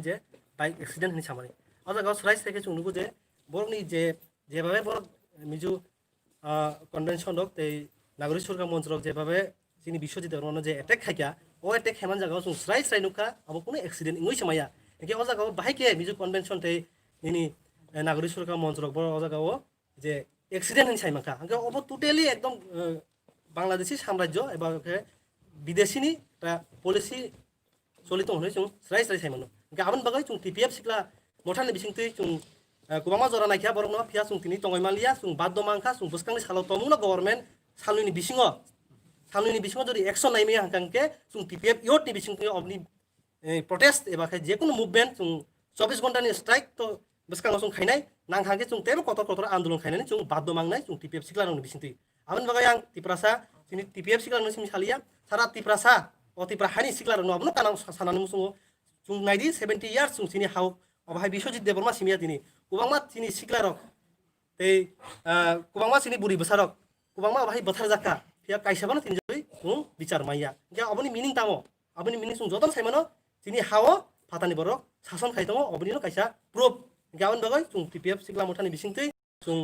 যে bike accident হনি সামানি অজাগাও সরাইস থেকে চুনুগু যে বরনি যে যেভাবে বড় মিজু কনভেনশন রক এই নাগরিক সুরক্ষা মঞ্চ রক যেভাবে যিনি বিশ্বজিৎ বর্মন যে এটেক খাইকা ও এটেক হেমান জায়গাও जों স্রাই স্রাই নুকা আবো কোনো এক্সিডেন্ট ইংই সামায়া একে অজাগাও বাহাইকে মিজু কনভেনশন তে ইনি নাগরিক সুরক্ষা মঞ্চ রক বড় অজাগাও যে এক্সিডেন্ট হনি সাইমাকা আগে অব টোটালি একদম বাংলাদেশি সাম্রাজ্য এবং বিদেশিনি একটা পলিসি চলিত হলে जों স্রাই স্রাই সাইমানো गाबोन बागै जों टिपिएफ सिक्ला मथानि बिसिंथै जों गोबां जरा नायखिया बरं न फिया जों तिनि तंगै मालिया जों बाद दमांखा जों बुसखांनि सालाव तमुनो गभर्नमेन्ट सालुनि बिसिङाव जदि एक्सन नायमिया हांकांके जों टिपिएफ इयटनि बिसिंथै अबनि प्रोटेस्ट एबा जे कोनो मुभमेन्ट जों 24 घन्टानि स्ट्राइक तो बुसखांआव जों खायनाय नांखांके जों तेबो कतर कतर आन्दोलन खायनानै जों बाद दमांनाय जों टिपिएफ सिक्लानि बिसिंथै आबोन बागै आं तिप्रासा जोंनि टिपिएफ सिक्लानि सिम सालिया सारा तिप्रासा अ तिप्राहानि सिक्लानि अबनो कानां सानानै मुसुङो जों नायदि 70 years जों सिनि हाव अबाहाय बिश्वजित देबरमा सिमिया दिनि गोबांमा सिनि सिक्लारक ते गोबांमा सिनि बुरि बसारक गोबांमा अबाहाय बथार जाका फिया काइसाबानो तिनि जै जों बिचार माइया के अबनि मिनिं तामो अबनि मिनिं जों जतन साइमानो सिनि हाव फातानि बरक शासन खाइ दङ अबनिनो काइसा प्रुफ गावन बागै जों टिपिएफ सिक्ला मथानि बिसिंथै जों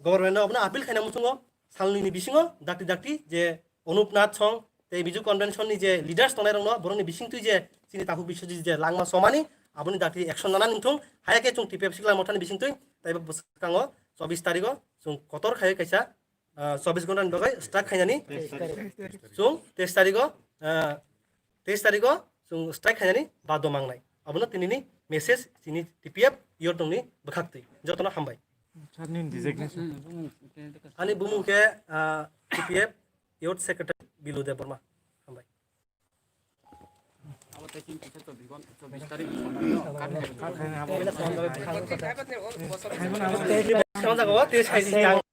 गभर्नमेन्टआव अबनो आपिल खाइना मुसुङो सालनिनि बिसिङाव दाक्ति दाक्ति जे अनुपनाथ सं ते बिजु कन्भेन्सननि जे लिडार्स तनाय रंनो बरनि बिसिंथै जे सिनि ताकु बिश्वजित जे लांमा समानि आबनि दाक्ति एक्सन लाना निंथुं हायाके जों टिपिएफ सिक्ला मथानि बिसिंथै ताइबो बुसखाङो 24 तारिखआव जों कतर खाय काइसा 24 घन्टानि बागै स्ट्राइक खायनानि जों 23 तारिखआव जों स्ट्राइक खायनानि बाद मांनाय अबनो तिनिनि मेसेज सिनि टिपिएफ इयरदंनि बखाक्तै जतन हामबाय सारनि डिजिगनेशन आनि बुमुके टिपिएफ इयर्ड सेक्रेटारि बिलु देबरमा हामबाय खायनो